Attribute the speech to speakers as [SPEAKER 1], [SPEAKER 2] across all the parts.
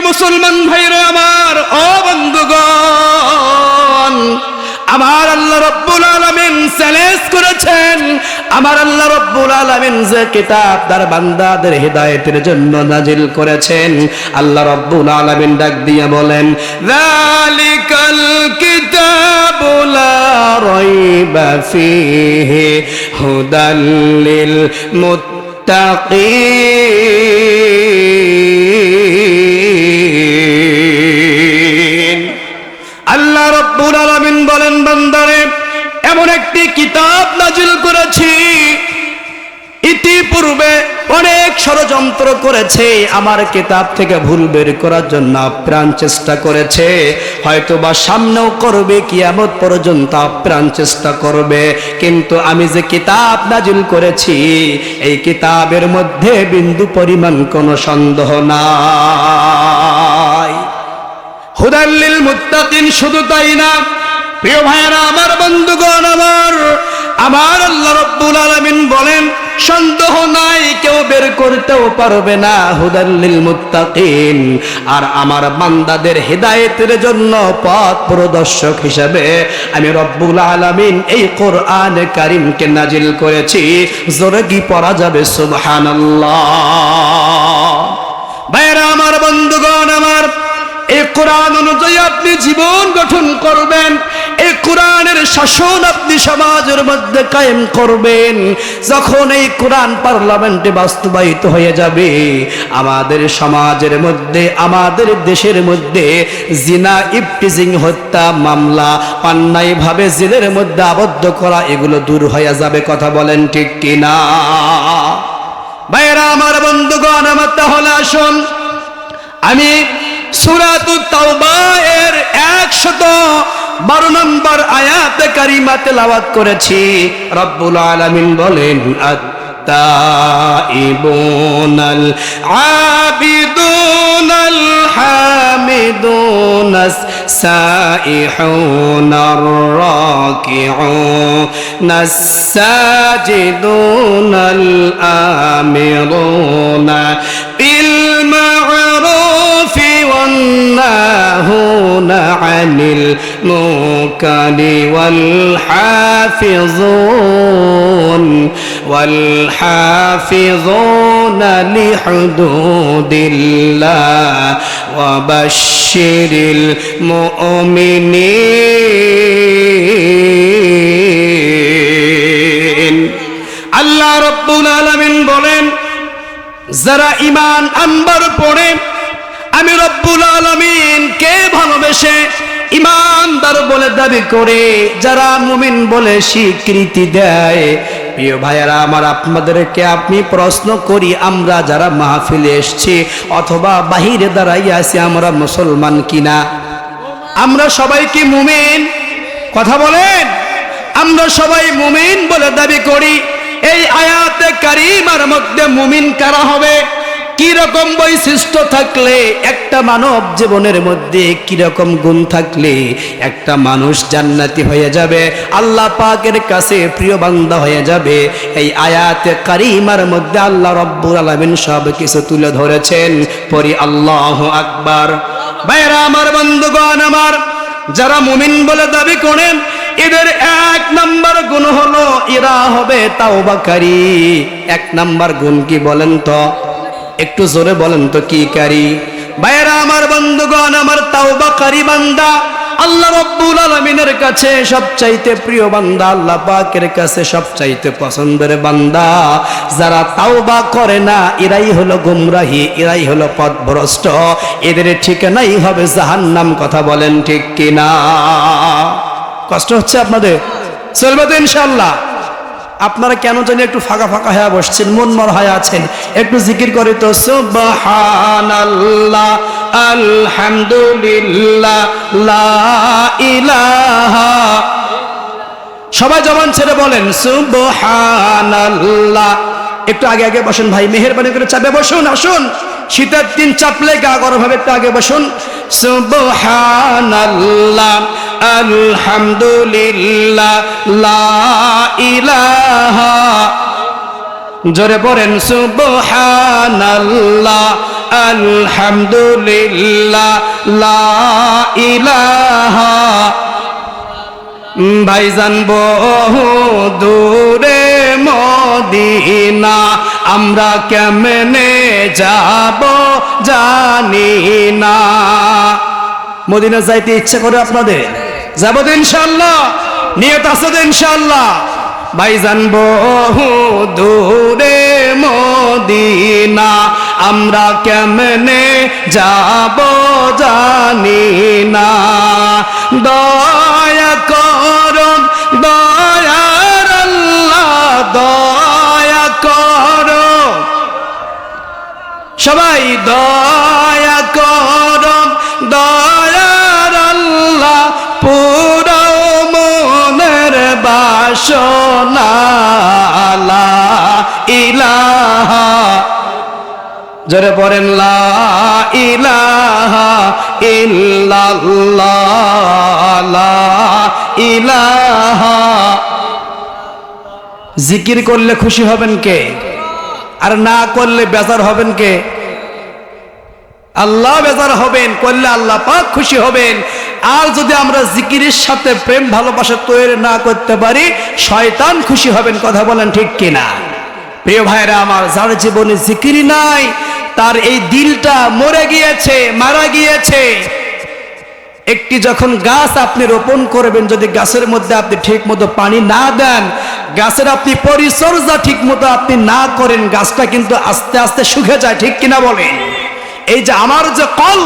[SPEAKER 1] মুসলমান ভাইরা আমার, ও বন্ধুগণ, আমার আল্লাহ রাব্বুল আলামিন চ্যালেঞ্জ করেছেন। আমার আল্লাহ রাব্বুল আলামিন যে কিতাব তার বান্দাদের হিদায়াতের জন্য নাজিল করেছেন, আল্লাহ রাব্বুল আলামিন ডাক দিয়ে বলেন, যালিকাল কিতাবু লা রাইবা ফীহি হুদাল লিল মুত্তাকিন। আল্লাহ রাব্বুল আলামিন বলেন, বান্দারে, এমন একটি কিতাব নাজিল করেছি, ইতিপূর্বে অনেক ষড়যন্ত্র করেছে, আমার কিতাব থেকে ভুল বের করার জন্য আপ্রাণ চেষ্টা করেছে, হয়তোবা সামনেও করবে, কিয়ামত পর্যন্ত আপ্রাণ চেষ্টা করবে, কিন্তু আমি যে কিতাব নাজিল করেছি এই কিতাবের মধ্যে বিন্দু পরিমাণ কোনো সন্দেহ নাই। হুদাল লিল মুত্তাকিন, শুধু তাই না প্রিয় ভাইরা আমার, বন্ধুগণ আমার আল্লাহ রাব্বুল আলামিন বলেন, সন্দেহ নাই কেউ বের করতেও পারবে না, হুদাল লিল মুত্তাকিন। আর আমার বান্দাদের হিদায়াতের জন্য পথ প্রদর্শক হিসেবে আমি রব্বুল আলামিন এই কোরআন কারীমকে নাজিল করেছি। জোরে কি পড়া যাবে সুবহানাল্লাহ? ভাইরা আমার, বন্ধুগণ আমার, এই কোরআন অনুযায়ী আপনি জীবন গঠন করবেন, এই কোরআনের শাসন আপনি সমাজের মধ্যে কায়েম করবেন। যখন এই কোরআন পার্লামেন্টে বাস্তবায়িত হয়ে যাবে, আমাদের সমাজের মধ্যে, আমাদের দেশের মধ্যে জিনা, ইফটিজিং, হত্যা মামলা, অন্যায়ভাবে জেলের মধ্যে আবদ্ধ করা, এগুলো দূর হয়ে যাবে। কথা বলেন ঠিক কিনা? ভাইরা আমার, বন্ধুগণ আমার, তাহলে আসুন আমি সূরাতুত তাওবা এর 112 নম্বর আয়াতে কারিমা তেলাওয়াত করেছি। রব্বুল আলামিন বলেন, আত-তাইবুনাল আবিদুনাল হামিদুনাস সাইহুনার রাকিউনাস সাজিদুনাল আমিরুনা বিল মা'রুফি ওয়ান নাহুনা আনিল মুনকারি ওয়াল হাফিজুনা লিহুদুদিল্লাহ ওয়া বাশশিরিল মুমিনিন। আল্লাহ রাব্বুল আলামিন বলেন, যারা ঈমান আনবার পরে আমি রব্বুল আলামিন কে ভালোবেসে ঈমানদার বলে দাবি করে, যারা মুমিন বলে স্বীকৃতি দেয়, প্রিয় ভাইয়েরা আমার, আপনাদেরকে আপনি প্রশ্ন করি, আমরা যারা মাহফিলে এসেছি অথবা বাহিরে দাঁড়াইয়া আছি, আমরা মুসলমান কিনা? আমরা সবাই কি মুমিন? কথা বলেন। আমরা সবাই মুমিন বলে দাবি করি। এই আয়াতে কারিমার মধ্যে মুমিন কারা হবে? কি রকম বৈশিষ্ট্য থাকলে, একটা মানব জীবনের মধ্যে কি রকম গুণ থাকলে একটা মানুষ জান্নাতি হয়ে যাবে, আল্লাহ পাকের কাছে প্রিয় বান্দা হয়ে যাবে? এই আয়াতে কারিমার মধ্যে আল্লাহ রাব্বুল আলামিন সব কিছু তুলে ধরেছেন। পড়ি আল্লাহু আকবার। ভাইরা আমার, বন্ধুগণ আমার, যারা মুমিন বলে দাবি করেন এদের 1 নাম্বার গুণ হলো এরা হবে তাওবাকারী। 1 নাম্বার গুণ কি বলেন তো? একটু জোরে বলেন তো, কি কারি? ভাইরা আমার, বন্ধুগণ আমার, তাওবাকারী বান্দা আল্লাহ রাব্বুল আলামিনের কাছে সবচাইতে প্রিয় বান্দা, আল্লাহ পাকের কাছে সবচাইতে পছন্দের বান্দা। যারা তাওবা করে না এরাই হলো গুমরাহী, এরাই হলো পথভ্রষ্ট, এদের ঠিকানাই হবে জাহান্নাম। কথা বলেন ঠিক কিনা? কষ্ট হচ্ছে আপনাদের? চলবে তো ইনশাআল্লাহ? আপনারা কেন জানি একটু ফাঁকা ফাঁকা হয়ে বসছেন, মন মর হয়ে আছেন? একটু জিকির করে তো, সুবহানাল্লাহ, আলহামদুলিল্লাহ, লা ইলাহা। সবাই জবান ছেড়ে বলেন সুবহানাল্লাহ। একটু আগে আগে বসেন ভাই, মেহেরবানি করে চাপে বসুন। আসুন, শীতের দিন চাপলে গা গরম হবে, একটু আগে বসুন। সুবহানাল্লাহ, আলহামদুলিল্লাহ, লা ইলাহা। জোরে পড়েন সুবহানাল্লাহ আলহামদুলিল্লাহ লা ইলাহা। ভাইজান বহু দূরে মদিনা, আমরা কেমনে যাব জানি না। মদিনা যাইতে ইচ্ছা করে আপনাদের? যাবো তো ইনশাআল্লাহ, নিয়ত আছে তো ইনশাআল্লাহ? ভাইজান বহু দূরে মদিনা, আমরা কেমনে যাব জানি না। দয়া করো দয়ার আল্লাহ, দয়া করো সবাই, দয়া করো দয়ার আল্লাহ, পুরো মনের বাসনা লা ইলাহা। জোরে পড়েন লা ইলাহা ইল্লাল্লাহ লা ইলাহা। জিকির করলে খুশি হবেন কে? আর না করলে বেজার হবেন কে? আল্লাহ বেজার হবেন, করলে আল্লাহ পাক খুশি হবেন। আর যদি আমরা জিকিরের সাথে প্রেম ভালোবাসা তৈরি না করতে পারি, শয়তান খুশি হবেন। কথা বলেন ঠিক কিনা? প্রিয় ভাইরা আমার, যার জীবনে জিকির নাই, তার এই দিলটা মরে গিয়েছে, মারা গিয়েছে। একটি যখন গাছ আপনি রোপণ করবেন, যদি গাছের মধ্যে আপনি ঠিক মতো পানি না দেন, গাছের আপনি পরিচর্যা ঠিক মতো আপনি না করেন, গাছটা কিন্তু আস্তে আস্তে শুকে যায়। ঠিক কিনা বলেন? এই যে আমার যে কল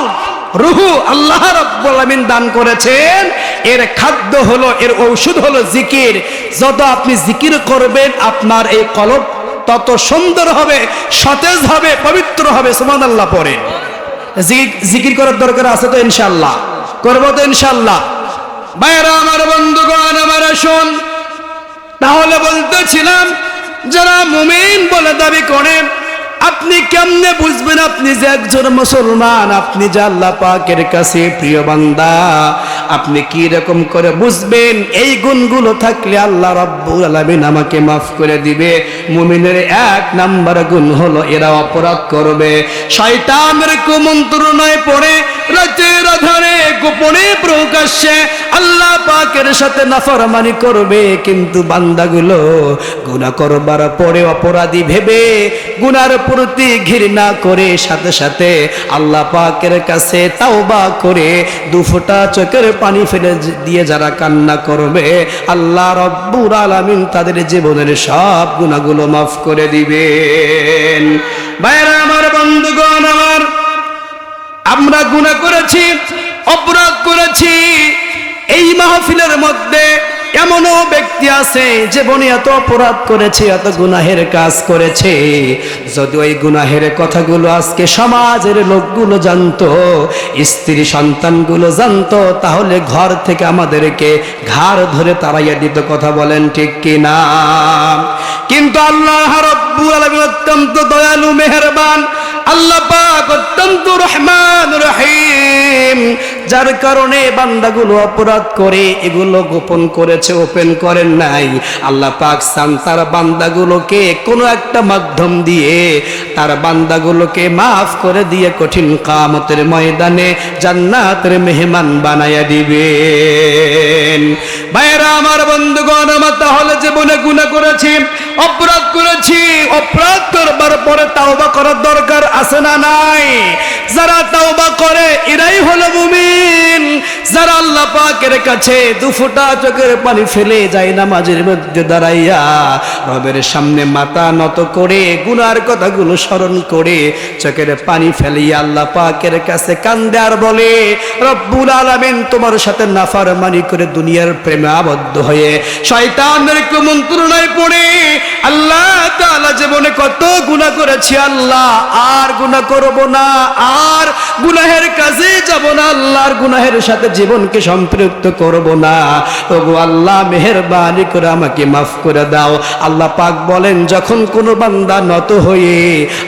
[SPEAKER 1] রুহু আল্লাহ রাব্বুল আলামিন দান করেছেন, এর খাদ্য হলো, এর ঔষধ হলো জিকির। যত আপনি জিকির করবেন, আপনার এই কলব তত সুন্দর হবে, সতেজ হবে, পবিত্র হবে। সুবহানাল্লাহ পড়েন। জিকির করার দরকার আছে তো ইনশাআল্লাহ? করবো তো ইনশাআল্লাহ? ভাইরা আমার, বন্ধুগণ আমার, শুন। তাহলে বলতেছিলাম, যারা মুমিন বলে দাবি করে, আপনি কেমনে বুঝবেন আপনি যে একজন মুসলমান, আপনি যে আল্লাহ পাকের কাছে প্রিয় বান্দা? আপনি কি রকম করে বুঝবেন? এই গুণগুলো থাকলে আল্লাহ রাব্বুল আলামিন আমাকে মাফ করে দিবে। মুমিনের এক নাম্বার গুণ হলো এরা অপরাধ করবে, শয়তানের কুমন্ত্রণায় পড়ে রাতের আধারে গোপনে প্রকাশ্যে আল্লাহ পাকের সাথে নাফরমানি করবে। কিন্তু বান্দাগুলো গুনাহ করবার পরে অপরাধী ভেবে, গুনার প্রতি ঘৃণা করে, সাথে সাথে আল্লাহ পাকের কাছে তাওবা করে দুফোঁটা চোখের পানি ফেলে দিয়ে যারা কান্না করবে, আল্লাহ রাব্বুল আলামিন তাদের জীবনের সব গুনাহগুলো মাফ করে দিবেন। ভাইরা আমার, বন্ধুগণ আমার, আমরা গুনাহ করেছি, অপরাধ করেছি। এই মাহফিলের মধ্যে এমনও ব্যক্তি আছে জীবনে এত অপরাধ করেছে, এত গুনাহের কাজ করেছে, যদি ওই গুনাহের কথাগুলো আজকে সমাজের লোকগুলো জানতো, স্ত্রী সন্তানগুলো জানতো, তাহলে ঘর থেকে আমাদেরকে ঘাড় ধরে তাড়াইয়া দিত। কথা বলেন ঠিক কিনা? কিন্তু আল্লাহ রাব্বুল আলামিন অত্যন্ত দয়ালু, মেহেরবান। আল্লাহ পাক অত্যন্ত রহমান রহিম, যার কারণে বান্দাগুলো অপরাধ করে এগুলো গোপন করেছে, ওপেন করেন নাই। আল্লাহ পাক চান তার বান্দাগুলোকে কোনো একটা মাধ্যম দিয়ে, তার বান্দাগুলোকে মাফ করে দিয়ে কঠিন কিয়ামতের ময়দানে জান্নাতের মেহমান বানায়া দিবেন। ভাইরা আমার, বন্ধুগণ আমার, তাহলে জীবনে গুনাহ করেছি, অপরাধ করেছি, অপরাধ করবার পরে তাওবা করার দরকার আছে না নাই? যারা তাওবা করে এরাই হলো মুমিন। যারা আল্লাহ পাকের কাছে দুফোঁটা চোখের পানি ফেলে যায়, নামাজের মধ্যে দাঁড়াইয়া রবের সামনে মাথা নত করে গুনার কথাগুলো স্মরণ করে চোখের পানি ফেলিয়া আল্লাহ পাকের কাছে কান্দে আর বলে, রব্বুল আলামিন তোমার সাথে নাফরমানি করে দুনিয়ার প্রেমে আবদ্ধ হয়ে শয়তানের কুমন্ত্রণায় পড়ে আল্লাহ তাআলা জীবনে কত গুনাহ করেছি, আল্লাহ আর গুনাহ করব না, আর গুনাহের কাজে যাব না, আল্লাহর গুনাহের সাথে জীবনকে সম্পৃক্ত বিরক্ত করব না। ওগো আল্লাহ মেহেরবানি করে আমাকে মাফ করে দাও। আল্লাহ পাক বলেন, যখন কোনো বান্দা নত হয়ে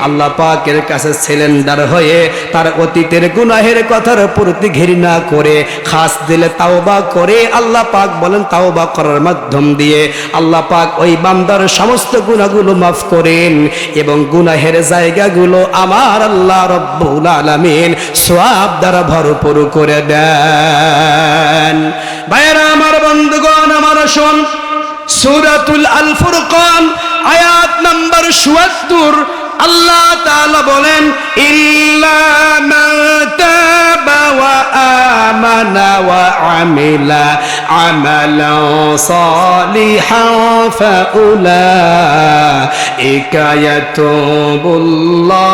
[SPEAKER 1] আল্লাহ পাকের কাছে সিলিন্ডার হয়ে তার অতীতের গুনাহের কথার প্রতি ঘৃণা করে খাস দিলে তাওবা করে, আল্লাহ পাক বলেন তাওবা করার মাধ্যম দিয়ে আল্লাহ পাক ওই বান্দার সমস্ত গুনাহগুলো মাফ করেন এবং গুনাহের জায়গাগুলো আমার আল্লাহ রব্বুল আলামিন সওয়াব দ্বারা ভরপুর করে দেন। ভাইরা আমার, বন্ধুগণ আমার, শোন, সূরাতুল আল ফুরকান আয়াত নাম্বার ৭৪ আল্লাহ তাআলা বলেন, ইল্লা মান তাবা ওয়া আমানা ওয়া আমিলা আমালান সালিহান ফাউলাইকা ইয়াতুবুল্লাহ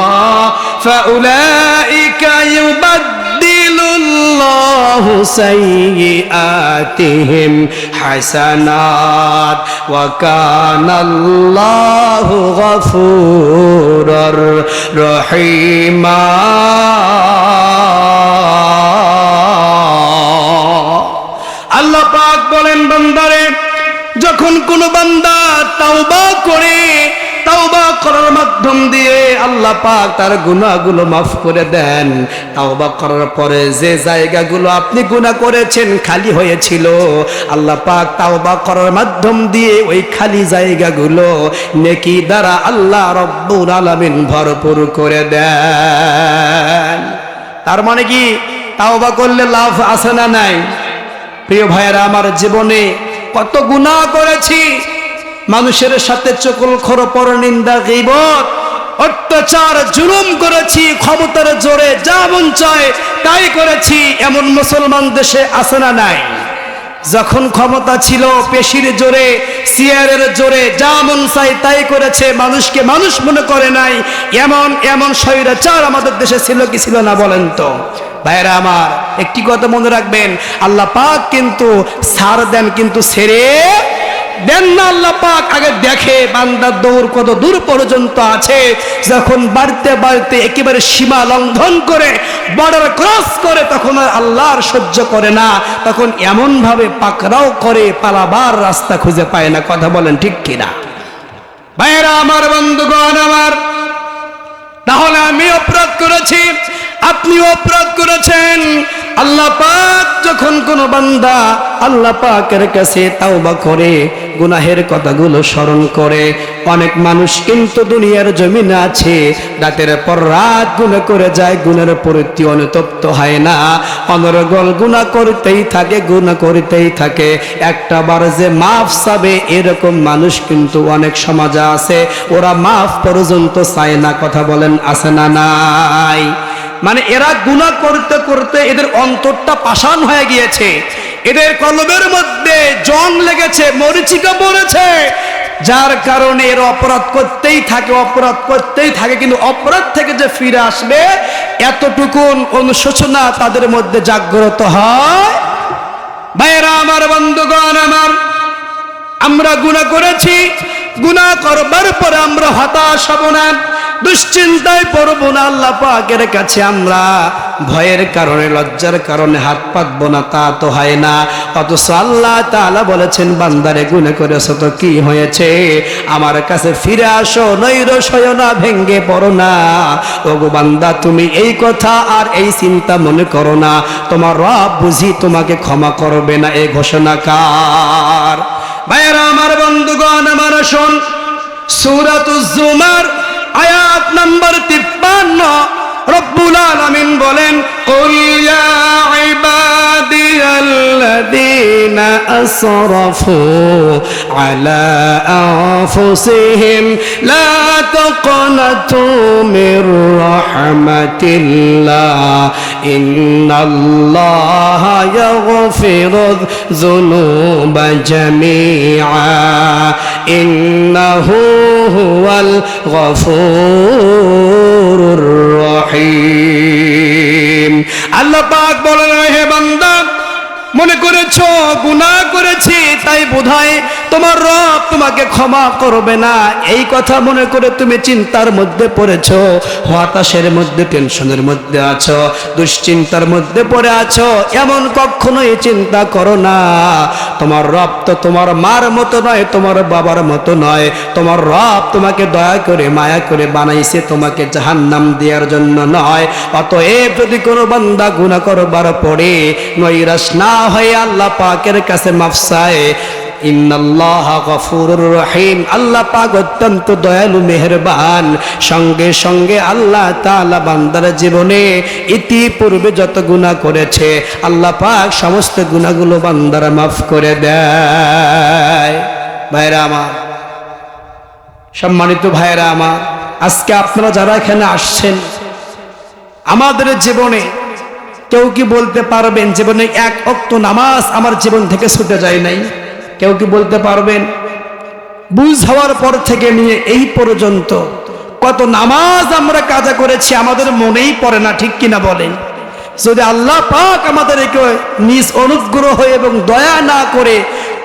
[SPEAKER 1] ফাউলাইকা ইউবাদদিলুল্লাহু সাইয়্যাতিহিম হাসানাত ওয়া কানাল্লাহু গফুরুর রহিমা। আল্লাহ পাক বলেন, বান্দারে, যখন কোন বান্দা তাওবা করে, তাওবা করার মাধ্যম দিয়ে আল্লাহ পাক তার গুনাহগুলো মাফ করে দেন। তাওবা করার পরে যে জায়গাগুলো আপনি গুনাহ করেছেন খালি হয়েছিল, আল্লাহ পাক তাওবা করার মাধ্যম দিয়ে ওই খালি জায়গাগুলো নেকি দ্বারা আল্লাহ রব্বুল আলামিন ভরপুর করে দেন। তার মানে কি, তাওবা করলে লাভ আছে না নাই? প্রিয় ভাইয়েরা আমার, জীবনে কত গুনাহ করেছি, মানুষের সাথে চুগলখোর, পরনিন্দা, গীবত, অত্যাচার, জুলুম করেছি, ক্ষমতার জোরে যা মন চায় তাই করেছি। এমন মুসলমান দেশে আছে না নাই? যখন ক্ষমতা ছিল পেশির জোরে, চেয়ারের জোরে যা মন চায় তাই করেছে, মানুষকে মানুষ মনে করে নাই। এমন এমন স্বৈরাচার আমাদের দেশে ছিল কি ছিল না বলেন তো? ভাইরা আমার, একটি কথা মনে রাখবেন, আল্লাহ পাক কিন্তু ছাড় দেন কিন্তু ছেড়ে দেন না। আল্লাহ পাক আগে দেখে বান্দার দৌড় কত দূর পর্যন্ত আছে। যখন বাড়তে বাড়তে একেবারে সীমা লঙ্ঘন করে, বর্ডার ক্রস করে, তখন আর আল্লাহর সহ্য করে না, তখন এমন ভাবে পাকড়াও করে পালাবার রাস্তা খুঁজে পায় না। কথা বলেন ঠিক কিনা? ভাইরা আমার, বন্ধুগণ আমার, তাহলে আমি অপরাধ করেছি, আপনিও অপরাধ করেছেন। আল্লাহ পাক যখন কোন বান্দা আল্লাহ পাকের কাছে তাওবা করে, গুনাহের কথাগুলো স্মরণ করে, অনেক মানুষ কিন্তু দুনিয়ার জমিনে আছে, রাতের পর রাত গুনাহ করে যায়, গুনাহের প্রতি অনুতপ্ত হয় না, অনর্গল গুনাহ করতেই থাকে, গুনাহ করতেই থাকে। একটা বার যে মাফ চাবে এরকম মানুষ কিন্তু অনেক সমাজে আছে, ওরা মাফ পর্যন্ত চায় না। কথা বলেন আছে না নাই? মানে এরা গুনাহ করতে করতে এদের অন্তরটা পাষাণ হয়ে গিয়েছে, এদের কলবের মধ্যে জং লেগেছে, মরিচিকা পড়েছে, যার কারণে এরা অপরাধ করতেই থাকে, অপরাধ করতেই থাকে। কিন্তু অপরাধ থেকে যে ফিরে আসবে এতটুকুন অনুশোচনা তাদের মধ্যে জাগ্রত হয়। ভাইরা আমার, বন্ধুগণ আমার, আমরা গুনাহ করেছি, গুনাহ করবার পরে আমরা হতাশ হব না, দুশ্চিন্তায় পড়বো না, আল্লাহ পাকের কাছে আমরা ভয়ের কারণে, লজ্জার কারণে হাত পাতবো না, তা তো হয় না। অথচ আল্লাহ তাআলা বলেছেন, বান্দারে গুনাহ করেছো তো কি হয়েছে, আমার কাছে ফিরে আসো, নৈরাশ্য না, ভেঙ্গে পড়ো না। ওগো বান্দা, তুমি এই কথা আর এই চিন্তা মনে করো না, তোমার রব বুঝি তোমাকে ক্ষমা করবে না। এই ঘোষণা কার? ভাইরা আমার, বন্ধুগণ আমার, শোন, সূরাতুজ জুমার আয়াত নাম্বার 53 রব্বুল আলামিন বলেন, কুল ইয়া ইবাদিয়াল্লাযীনা আসরাফু আলা আনফুসিহিম লা তাকনাতু মির রাহমাতিল্লাহ ইন্নাল্লাহা ইয়াগফিরুয যুনুবা জামিআ ইন্নাহু হুয়াল গফুরুর রহিম। আল্লাহ পাক বলেন, হে বান্দা, মনে করেছো গুনাহ করেছি তাই বোধহয় তোমার রব তোমাকে ক্ষমা করবে না, এই কথা মনে করে তুমি চিন্তার মধ্যে পড়েছো, হতাশের মধ্যে, টেনশনের মধ্যে আছো, দুশ্চিন্তার মধ্যে পড়ে আছো, এমন কখনোই চিন্তা করো না। তোমার রব তো তোমার মার মতো নয়, তোমার বাবার মতো নয়। তোমার রব তোমাকে দয়া করে মায়া করে বানাইছে তোমাকে জাহান্নাম দেওয়ার জন্য নয়। অতএব যদি কোনো বান্দা গুনাহ করবার পরে নৈরাশ না হয়ে আল্লাহ পাকের কাছে মাফ চায়, ইন্নাল্লাহা গফুরুর রহিম, আল্লাহ পাক অত্যন্ত দয়ালু মেহেরবান। সঙ্গে সঙ্গে আল্লাহ তাআলা বান্দার জীবনে ইতিপূর্বে যত গুনাহ করেছে আল্লাহ পাক সমস্ত গুনাহগুলো বান্দারা মাফ করে দেয়। ভাইরা আমার, সম্মানিত ভাইরা আমার, আজকে আপনারা যারা এখানে আসছেন, আমাদের জীবনে কেউ কি বলতে পারবেন জীবনে এক ওয়াক্ত নামাজ আমার জীবন থেকে ছুটে যায় নাই? কেউ কি বলতে পারবেন? বুঝ হওয়ার পর থেকে নিয়ে এই পর্যন্ত কত নামাজ আমরা কাজা করেছি আমাদের মনেই পড়ে না, ঠিক কিনা বলেন? যদি আল্লাহ পাক আমাদেরকে নিজ অনুগ্রহ এবং দয়া না করে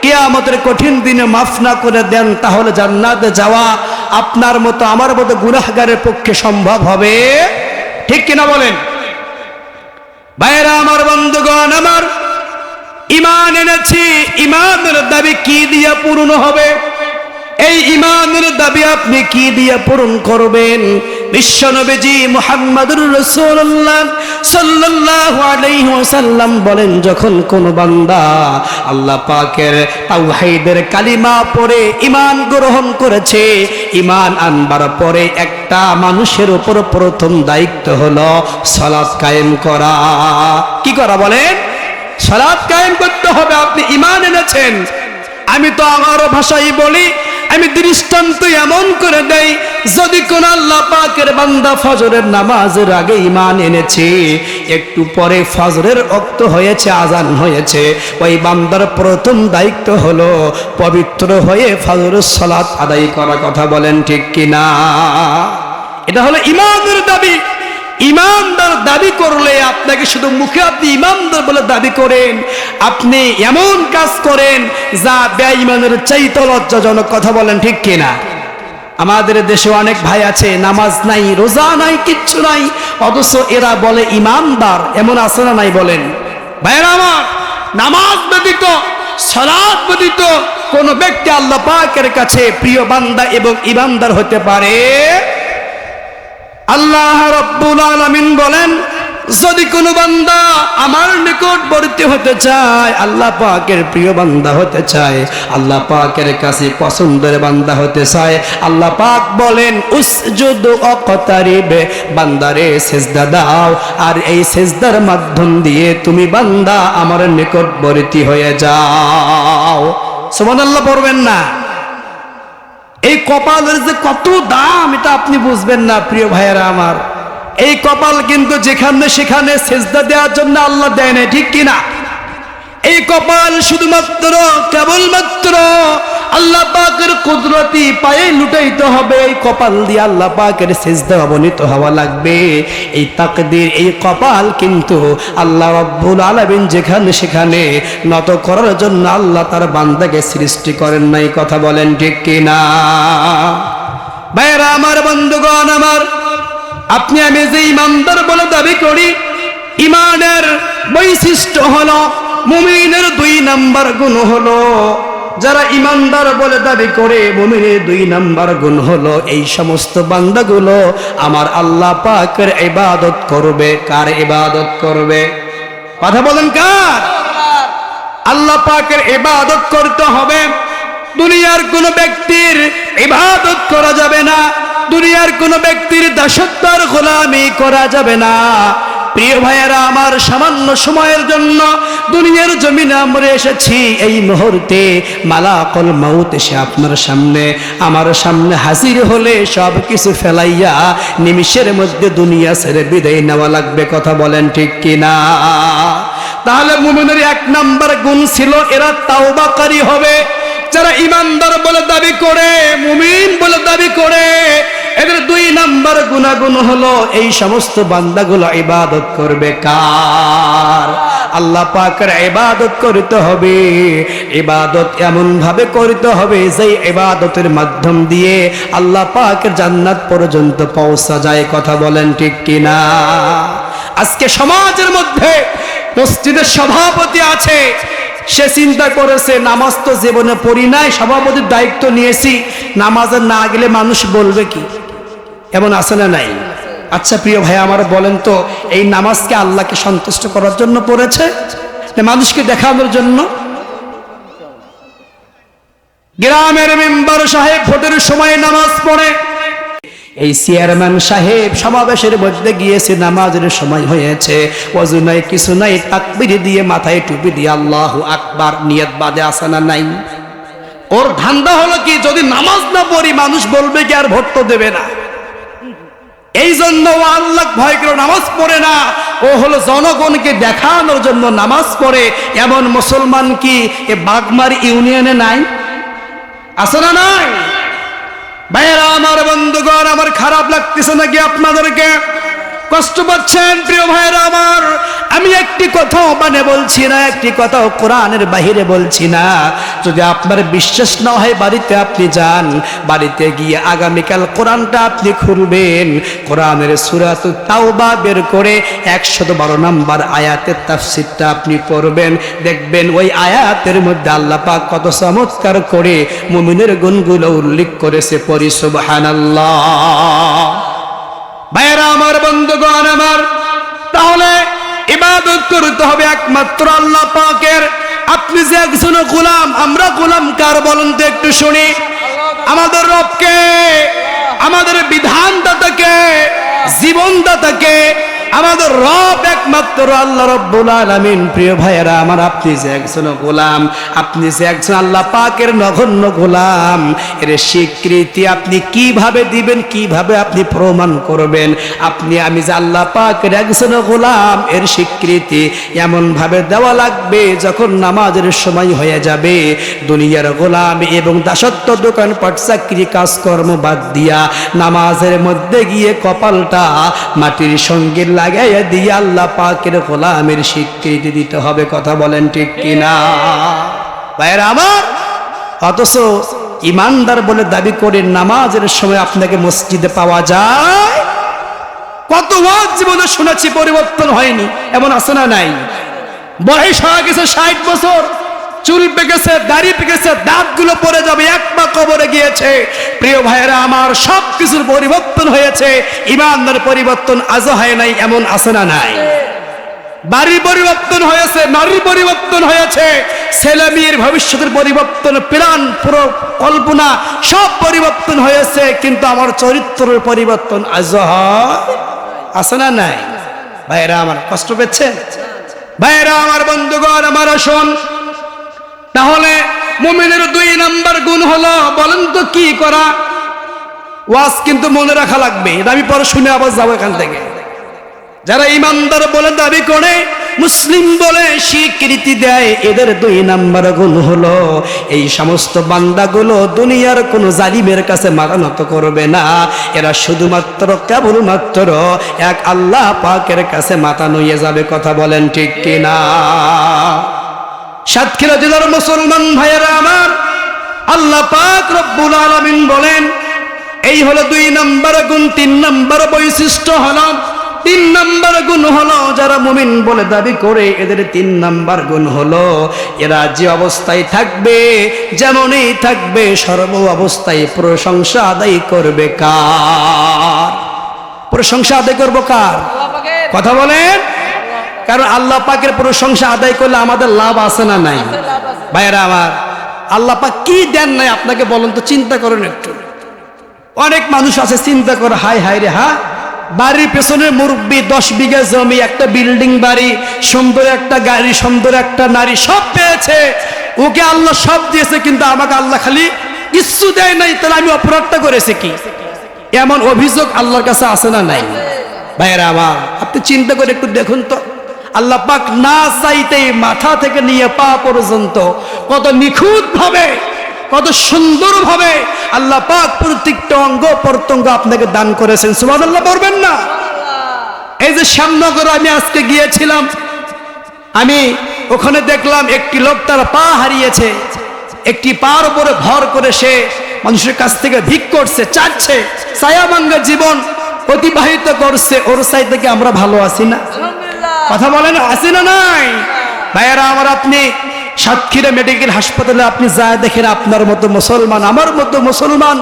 [SPEAKER 1] কিয়ামতের কঠিন দিনে মাফ না করে দেন, তাহলে জান্নাতে যাওয়া আপনার মতো আমার মতো গুনাহগারের পক্ষে সম্ভব হবে? ঠিক কিনা বলেন? ভাইরা আমার, বন্ধুগণ আমার, ঈমান এনেছি, ঈমানের দাবি কি দিয়ে পূর্ণ হবে? এই ঈমানের দাবি আপনি কি দিয়ে পূরণ করবেন? বিশ্বনবীজি মুহাম্মদুর রাসূলুল্লাহ সাল্লাল্লাহু আলাইহি ওয়াসাল্লাম বলেন, যখন কোন বান্দা আল্লাহ পাকের তাওহীদের কালিমা পড়ে ঈমান গ্রহণ করেছে, ঈমান আনবার পরে একটা মানুষের উপর প্রথম দায়িত্ব হলো সালাত কায়েম করা। কি করা বলেন? সালাত কায়েম করতে হবে। আপনি ঈমান এনেছেন, আমি তো আমার ভাষায় বলি, আমি দৃষ্টান্ত এমন করে দেই, যদি কোন আল্লাহ পাকের বান্দা ফজরের নামাজের আগে ঈমান এনেছে, একটু পরে ফজরের ওয়াক্ত হয়েছে, আজান হয়েছে, ওই বান্দার প্রথম দায়িত্ব হলো পবিত্র হয়ে ফজরের সালাত আদায় করা। কথা বলেন ঠিক কিনা? এটা হলো ঈমানের দাবি। ইমানদার দাবি করলে আপনাকে শুধু মুখে আপনি ইমানদার বলে দাবি করেন, আপনি এমন কাজ করেন যা বেঈমানের চাইতে লজ্জাজনক। কথা বলেন ঠিক কিনা? আমাদের দেশে অনেক ভাই আছে, নামাজ নাই, রোজা নাই, কিচ্ছু নাই, অথচ এরা বলে ইমানদার। এমন আছে না নাই বলেন? ভাইরা আমার, নামাজ ব্যতীত, সালাত ব্যতীত কোন ব্যক্তি আল্লাহ পাকের কাছে প্রিয় বান্দা এবং ইমানদার হতে পারে? আল্লাহ রাব্বুল আলামিন বলেন, যদি কোনো বান্দা আমার নিকটবর্তী হতে চায়, আল্লাহ পাকের প্রিয় বান্দা হতে চায়, আল্লাহ পাকের কাছে পছন্দের বান্দা হতে চায়, আল্লাহ পাক বলেন উসজুদ ওয়াকতারিব, বান্দারে সিজদা দাও, আর এই সিজদার মাধ্যম দিয়ে তুমি বান্দা আমার নিকটবর্তী হয়ে যাও। সুবহানাল্লাহ পড়বেন না? এই কপালের যে কত দাম এটা আপনি বুঝবেন না প্রিয় ভাইয়েরা আমার। এই কপাল কিন্তু যেখানে সেখানে সেজদা দেওয়ার জন্য আল্লাহ দেয় না, ঠিক কিনা? এই কপাল শুধুমাত্র কেবলমাত্র আল্লাহ পাকের কুদরতি পায়ে লুটাইতে হবে। এই কপাল দিয়ে আল্লাহ পাকের সিজদা অবনীত হওয়া লাগবে। এই তাকদীর, এই কপাল কিন্তু আল্লাহ রাব্বুল আলামিন যেখানে সেখানে নত করার জন্য আল্লাহ তার বান্দাকে সৃষ্টি করেন নাই। কথা বলেন ঠিক কিনা? ভাইরা আমার, বন্ধুগণ আমার, আপনি আমি যে ইমানদার বলে দাবি করি, ইমানের বৈশিষ্ট্য হলো, মুমিনের 2 নাম্বার গুণ হলো, যারা ইমানদার বলে দাবি করে মুমিনের 2 নাম্বার গুণ হলো, এই সমস্ত বান্দাগুলো আমার আল্লাহ পাকের ইবাদত করবে। কার ইবাদত করবে? কথা বলেন কার? আল্লাহ পাকের ইবাদত করতে হবে। দুনিয়ার কোন ব্যক্তির ইবাদত করা যাবে না, দুনিয়ার কোন ব্যক্তির দাসত্বের গোলামি করা যাবে না। প্রিয় ভাইয়েরা আমার, সামান্য সময়ের জন্য দুনিয়ার জমিনে আমরা এসেছি। এই মুহূর্তে মালাকুল মাউত এসে আপনার সামনে আমার সামনে হাজির হলে সব কিছু ফেলাইয়া নিমিষের মধ্যে দুনিয়া ছেড়ে বিদায় নেওয়া লাগবে। কথা বলেন ঠিক কিনা? তাহলে মুমিনের 1 নাম্বার গুণ ছিল এরা তাওবাকারী হবে। যারা ইমানদার বলে দাবি করে, মুমিন বলে দাবি করে, এদের 2 নাম্বার গুনাহগুণ হলো এই সমস্ত বান্দাগুলো ইবাদত করবে কার? আল্লাহ পাকের ইবাদত করতে হবে। ইবাদত এমন ভাবে করতে হবে যে ইবাদতের মাধ্যম দিয়ে আল্লাহ পাকের জান্নাত পর্যন্ত পৌঁছা যায়। কথা বলেন ঠিক কিনা? আজকে সমাজের মধ্যে মসজিদের সভাপতি আছে, সে চিন্তা করেছে নামাজ তো জীবনে পড়ি নাই, সভাপতির দায়িত্ব নিয়েছি, নামাজে না গেলে মানুষ বলবে কি? এমন আছে না নাই? আচ্ছা প্রিয় ভাই আমার বলেন তো, এই নামাজকে আল্লাহকে সন্তুষ্ট করার জন্য পড়েছে না মানুষকে দেখানোর জন্য? গ্রামের মেম্বার সাহেব ভোটের সময় নামাজ পড়ে, এই চেয়ারম্যান সাহেব সমাবেশের মধ্যে গিয়েছে, নামাজের সময় হয়েছে, ওযু নাই কিছু নাই, তাকবীর দিয়ে মাথায় টুপি দিয়ে আল্লাহু আকবার নিয়ত বাদে আসে না নাই? ওর ধান্দা হলো কি, যদি নামাজ না পড়ি মানুষ বলবে কি আর ভোট তো দেবে না। এই জন্য ও আল্লাহ ভয় করে নামাজ পড়ে না, ও হলো জনগণকে দেখানোর জন্য নামাজ পড়ে। এমন মুসলমান কি এ বাগমারি ইউনিয়নে নাই? আছে না নাই? ভাইয়েরা আমার, বন্ধুগণ আমার, খারাপ লাগতেছে নাকি আপনাদেরকে? কষ্ট পাচ্ছেন প্রিয় ভাইয়েরা আমার? আমি একটি কথাও মানে বলছি না, একটি কথাও কোরআনের বাহিরে বলছি না। যদি আপনার বিশ্বাস না হয় বাড়িতে আপনি যান, বাড়িতে গিয়ে আগামীকাল কোরআনটা আপনি খুলবেন, কোরআনের সূরাতুত তাওবা বের করে 112 নম্বর আয়াতের তাফসীরটা আপনি পড়বেন, দেখবেন ওই আয়াতের মধ্যে আল্লাহ পাক কত চমৎকার করে মুমিনের গুণগুলো উল্লেখ করেছে। পড়ি সুবহানাল্লাহ। ভাইয়েরা আমার, বন্ধুগণ আমার, তাহলে ইবাদত করতে হবে একমাত্র আল্লাহ পাকের। আপনি যে একজন গোলাম, আমরা গোলাম কার বলেন তো একটু শুনি? আমাদের রবকে, আমাদের বিধানদাতাকে, জীবনদাতাকে। আমাদের রব একমাত্র আল্লাহ রব্বুল আলামিন। প্রিয় ভাইয়েরা আমার, আপনি যে একজন গোলাম, আপনি যে একজন আল্লাহ পাকের নগণ্য গোলাম, এর স্বীকৃতি আপনি কিভাবে দিবেন, কিভাবে আপনি প্রমাণ করবেন? আমি যে আল্লাহ পাকের একজন গোলাম, এর স্বীকৃতি এমন ভাবে দেওয়া লাগবে যখন নামাজের সময় হয়ে যাবে, দুনিয়ার গোলাম এবং দাসত্ব, দোকানপাট, চাকরি, কাজকর্ম বাদ দিয়া নামাজের মধ্যে গিয়ে কপালটা মাটির সঙ্গে লাগাইয়া দিয়ে আল্লাহ পাকের গোলামের স্বীকৃতি দিতে হবে। কথা বলেন ঠিক কিনা? ভাইয়েরা আমার, অথচ ইমানদার বলে দাবি করে নামাজের সময় আপনাকে মসজিদে পাওয়া যায়। কত ওয়াজ জীবনে শুনেছি, পরিবর্তন হয়নি। এমন আছে না নাই? বয়স হয়ে গেছে 60 বছর, চুল পেকেছে, দাড়ি পেকেছে, দাঁতগুলো পড়ে যাবে, এক পা কবরে গিয়েছে। প্রিয় ভাইয়েরা আমার, সব কিছুর পরিবর্তন হয়েছে, ইমানের পরিবর্তন আজও হয় নাই। এমন আছে না নাই? বাড়ির পরিবর্তন হয়েছে, নারীর পরিবর্তন হয়েছে, ছেলে মেয়ের ভবিষ্যতের পরিবর্তন, প্ল্যান, পুরো কল্পনা সব পরিবর্তন হয়েছে, কিন্তু আমার চরিত্রের পরিবর্তন আজও হয়। আছে না নাই? ভাইয়েরা আমার, কষ্ট পেয়েছে? ভাইয়েরা আমার, বন্ধুগণ আমার, আসুন তাহলে মুমিনের 2 নাম্বার গুণ হলো, বলেন তো কি করা? ওয়াজ কিন্তু মনে রাখা লাগবে, এটা আমি পরে শুনে আবার যাবো এখান থেকে। যারা ইমানদার বলে দাবি করে, মুসলিম বলে স্বীকৃতি দেয়, এদের 2 নাম্বার গুণ হলো এই সমস্ত বান্দাগুলো দুনিয়ার কোন জালিমের কাছে মাথা নত করবে না। এরা শুধুমাত্র কেবলমাত্র এক আল্লাহ পাকের কাছে মাথা নুয়ে যাবে। কথা বলেন ঠিক কিনা? সাতক্ষীরা জেলার মুসলমান ভাইয়েরা আমার, আল্লাহ পাক রব্বুল আলামিন বলেন, এই হলো 2 নাম্বার গুণ। 3 নাম্বার বৈশিষ্ট্য হলো, 3 নাম্বার গুণ হলো, যারা মুমিন বলে দাবি করে এদের 3 নাম্বার গুণ হলো, এরা যে অবস্থায় থাকবে, যেমনই থাকবে, সর্ব অবস্থায় প্রশংসা আদায় করবে কার? প্রশংসা আদায় করবো কার? কথা বলেন। কারণ আল্লাহ পাকের প্রশংসা আদায় করলে আমাদের লাভ আছে না নাই? ভাইয়েরা আমার, আল্লাহ পাক কি দেন নাই আপনাকে বলেন তো, চিন্তা করেন একটু। অনেক মানুষ আছে চিন্তা করে, হাই হাই রে, হ্যাঁ, বাড়ির পেছনে মুরব্বি, 10 বিঘা জমি, একটা বিল্ডিং বাড়ি, সুন্দর একটা গাড়ি, সুন্দর একটা নারী, সব পেয়েছে। ওকে আল্লাহ সব দিয়েছে, কিন্তু আমাকে আল্লাহ খালি কিচ্ছু দেয় নাই। তাহলে আমি অপরাধটা করেছি কি? এমন অভিযোগ আল্লাহর কাছে আছে না নাই? ভাইয়েরা আমার, আপনি চিন্তা করে একটু দেখুন তো, আল্লাহ পাক না চাইতেই মাথা থেকে নিয়ে পা পর্যন্ত কত নিখুঁত ভাবে, কত সুন্দর ভাবে আল্লাহ পাক প্রত্যেকটা অঙ্গ প্রত্যঙ্গ আপনাকে দান করেছেন। সুবহানাল্লাহ বলবেন না? এই যে শ্যামনগর আমি আজকে গিয়েছিলাম, আমি ওখানে দেখলাম একটি লোক তার পা হারিয়েছে, একটি পার উপরে ভর করে সে মানুষের কাছ থেকে ভিক করছে, চাচ্ছে, ছায়াবাঙ্গা জীবন অতিবাহিত করছে। ওর সাইড থেকে আমরা ভালো আছি না? কথা বলেন, আছি না নাই? ভাইয়েরা আমার, আপনি সাতক্ষীরা মেডিকেল হাসপাতালে আপনি যা দেখেন, আপনার মতো মুসলমান, আমার মতো মুসলমান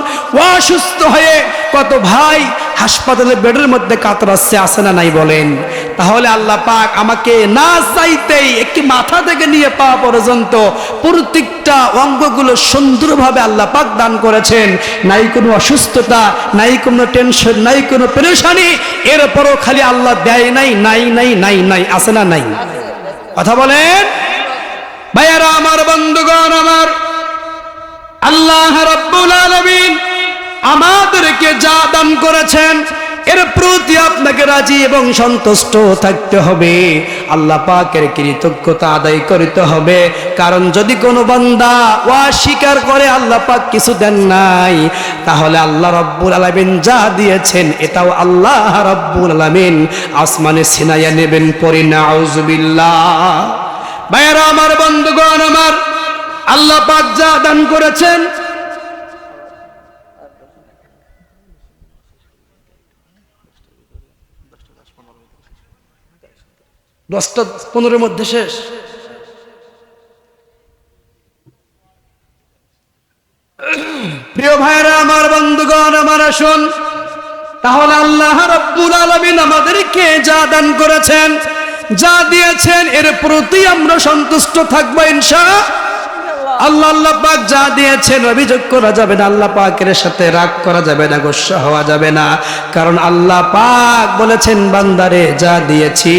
[SPEAKER 1] অসুস্থ হয়ে কত ভাই হাসপাতালে বেডের মধ্যে কাতরাচ্ছে, আছে না নাই বলেন? তাহলে আল্লাহ পাক আমাকে না চাইতেই একটি মাথা থেকে নিয়ে পা পর্যন্ত প্রত্যেকটা অঙ্গগুলো সুন্দরভাবে আল্লাহ পাক দান করেছেন। নাই কোনো অসুস্থতা, নাই কোনো টেনশন, নাই কোনো পেরেশানি, এরপরও খালি আল্লাহ দেয় নাই, নাই নাই নাই নাই, আছে না নাই? কথা বলেন ভাইয়ারা আমার, বন্ধুগণ আমার, আল্লাহ রাব্বুল আলামিন আমাদেরকে যা দান করেছেন এর প্রতি আপনাকে রাজি এবং সন্তুষ্ট থাকতে হবে। আল্লাহ পাকের কৃতজ্ঞতা আদায় করতে হবে। কারণ যদি কোনো বান্দা অস্বীকার করে আল্লাহ পাক কিছু দেন নাই, তাহলে আল্লাহ রাব্বুল আলামিন যা দিয়েছেন এটাও আল্লাহ রাব্বুল আলামিন আসমানে ছিনাইয়া নেবেন। পড়ি নাউযুবিল্লাহ। ভাইয়েরা আমার, বন্ধুগণ আমার, আল্লাহ পাক যা দান করেছেন, দশটা 15 মধ্যে শেষ। প্রিয় ভাইয়েরা আমার, বন্ধুগণ আমার, আসুন তাহলে আল্লাহ রাব্বুল আলামিন আমাদেরকে যা দান করেছেন, যা দিয়েছেন এর প্রতি আমরা সন্তুষ্ট থাকবো ইনশাআল্লাহ। আল্লাহ পাক যা দিয়েছেন অভিযোগ করা যাবে না, আল্লাহ পাকের সাথে রাগ করা যাবে না, গোসা হওয়া যাবে না। কারণ আল্লাহ পাক বলেছেন, বান্দারে যা দিয়েছি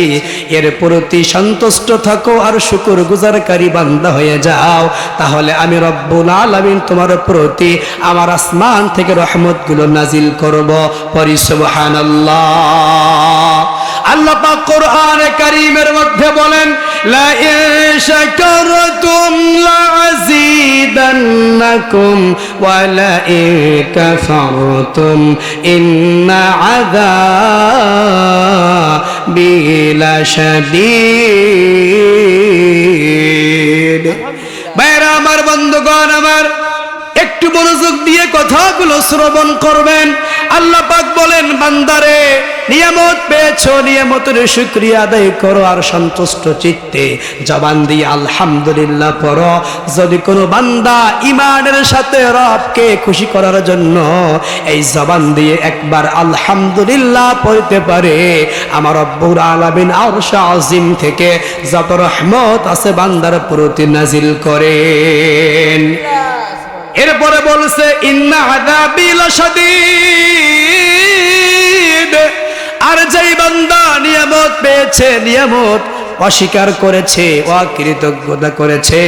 [SPEAKER 1] এর প্রতি সন্তুষ্ট থাকো আর শুকরগুজারকারী বান্দা হয়ে যাও, তাহলে আমি রব্বুল আলামিন তোমার প্রতি আমার আসমান থেকে রহমতগুলো নাজিল করব। পড়ি সুবহানাল্লাহ। আল্লাহ পাক কোরআনে কারীমের মধ্যে বলেন, লা ইন শাকারতুম লাযীদান্নাকুম ওয়া লা ইন কাফারতুম ইন্না আযাবি লাশাদীদ। ভাইরা আমার, বন্ধুগণ আমার, একটু মনোযোগ দিয়ে কথাগুলো শ্রবণ করবেন। আল্লাহ পাক বলেন, বান্দারে নিয়ামত পেয়েছো, নিয়ামতের শুকরিয়া আদায় করো আর সন্তুষ্ট চিত্তে জবান দিয়ে আলহামদুলিল্লাহ পড়ো। যদি কোনো বান্দা ঈমানের সাথে রবকে খুশি করার জন্য এই জবান দিয়ে একবার আলহামদুলিল্লাহ পড়তে পারে, আমার রব্বুল আলামিন আরশ আজিম থেকে যত রহমত আছে বান্দার প্রতি নাজিল করেন। এরপরে বলছে, ইন্না আযাবি লাশাদীদ। আর যেই বান্দা নিয়ামত পেয়েছে, নিয়ামত অস্বীকার করেছে, অকৃতজ্ঞতা করেছে,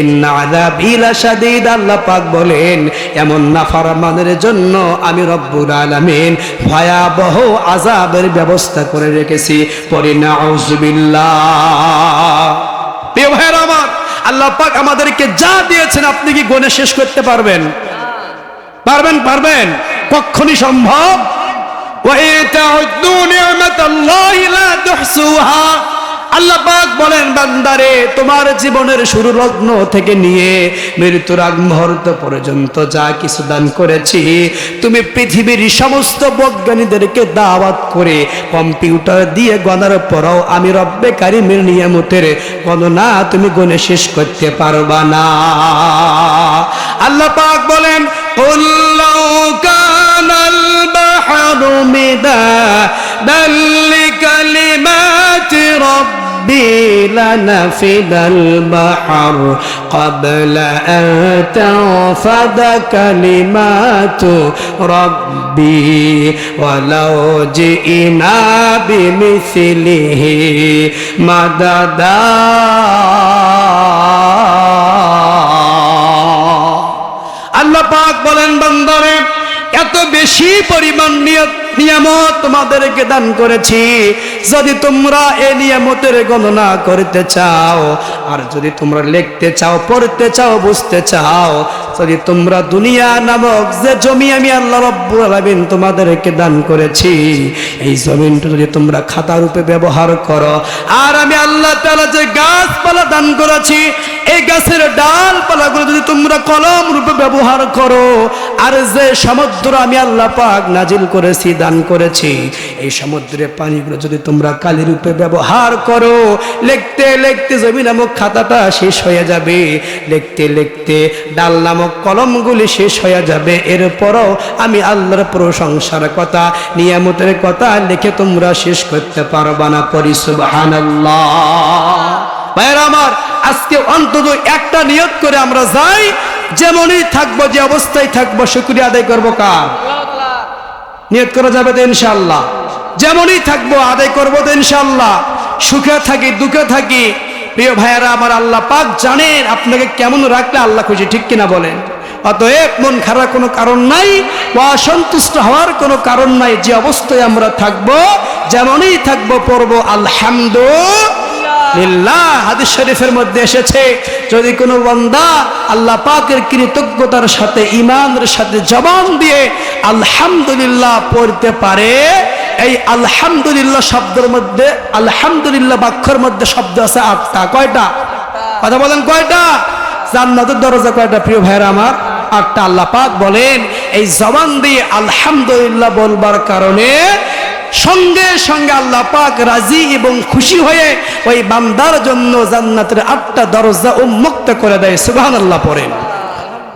[SPEAKER 1] ইন্না আযাবি লাশাদীদ, আল্লাহ পাক বলেন এমন নাফরমানের জন্য আমি রব্বুল আলামিন ভয়াবহ আযাবের ব্যবস্থা করে রেখেছি। পড়ি নাউযুবিল্লাহ। প্রিয় ভাইরা আমার, আল্লাহ পাক আমাদেরকে যা দিয়েছেন আপনি কি গুণে শেষ করতে পারবেন? পারবেন? পারবেন? কখনই সম্ভব? ওয়া ইতাউদ্দু নি'মাতাল্লাহি লা তুহসুহা। আল্লাহ পাক বলেন, বান্দারে তোমার জীবনের শুরু লগ্ন থেকে নিয়ে মৃত্যুর আগ মুহূর্ত পর্যন্ত যা কিছু দান করেছি, তুমি পৃথিবীর সমস্ত বৈজ্ঞানিকদেরকে দাওয়াত করে কম্পিউটার দিয়ে গণার পরও আমি রব্বে কারিমের নিয়ামতের গণনা তুমি গুণে শেষ করতে পারবা না। আল্লাহ পাক বলেন, কুল লাউ কানাল বাহরু মিদাদান লিকালিমাতি রাব্বি লানাফিদাল বাহর ক্বাবলা আন তানফাদা কালিমাতু রাব্বি ওয়ালাউ জিনা বিমিসলিহি মাদাদা। আল্লাহ পাক বলেন, বান্দারে এত বেশি পরিমাণ নিয়ামত তোমাদেরকে দান করেছি। যদি তোমরা এই নিয়ামতের গণনা করতে চাও, আর যদি তোমরা লিখতে চাও, পড়তে চাও, বুঝতে চাও, যদি তোমরা দুনিয়া নামক যে জমি আমি আল্লাহ রাব্বুল আলামিন তোমাদেরকে দান করেছি, এই জমিনটা যদি তোমরা খাতা রূপে ব্যবহার করো, আর আমি আল্লাহ তাআলা যে গাছপালা দান করেছি এই গাছের ডালপালাগুলো যদি তোমরা কলম রূপে ব্যবহার করো, আর যে সমুদ্র আমি আল্লাহ পাক নাজিল করেছি, দান করেছি, এই সমুদ্রের পানিগুলো যদি তোমরা কালি রূপে ব্যবহার করো, লিখতে লিখতে জমি নামক খাতাটা শেষ হয়ে যাবে, লিখতে লিখতে ডাল নামক কলমগুলি শেষ হয়ে যাবে, এরপরও আমি আল্লাহর প্রশংসার কথা, নিয়ামতের কথা লিখে তোমরা শেষ করতে পারবা না। পড়ি সুবহানাল্লাহ। ভাইরা আমার, আজকে অন্তত একটা নিয়ত করে আমরা যাই, যেমনই থাকবো, যে অবস্থায় থাকবো, শুকরিয়া আদায় করবো কার? নিয়ত করা যাবে তো ইনশাআল্লাহ? যেমনই থাকবো আদায় করবো তো ইনশাআল্লাহ? সুখে থাকি দুঃখে থাকি, প্রিয় ভাইয়েরা আমার, আল্লাহ পাক জানেন আপনাকে কেমন রাখলে আল্লাহ খুশি, ঠিক কিনা বলেন? অতএব মন খারাপ কোনো কারণ নাই, অসন্তুষ্ট হওয়ার কোনো কারণ নাই। যে অবস্থায় আমরা থাকবো, যেমনই থাকবো, পড়বো আলহামদুলিল্লাহ। হাদিস শরীফের মধ্যে এসেছে, যদি কোনো বান্দা আল্লাহ পাকের কৃতজ্ঞতার সাথে, ঈমানের সাথে জবান দিয়ে আলহামদুলিল্লাহ পড়তে পারে, এই আলহামদুলিল্লাহ শব্দের মধ্যে, আলহামদুলিল্লাহ বাক্যের মধ্যে শব্দ আছে 8টা। কয়টা? কথা বলেন, কয়টা? জান্নাতের দরজা কয়টা প্রিয় ভাইরা আমার? 8টা। আল্লাহ পাক বলেন, এই জবান দিয়ে আলহামদুলিল্লাহ বলবার কারণে সঙ্গে সঙ্গে আল্লাহ পাক রাজি এবং খুশি হয়ে ওই বান্দার জন্য জান্নাতের 8টা দরজা উন্মুক্ত করে দেয়। সুবহানাল্লাহ পড়েন।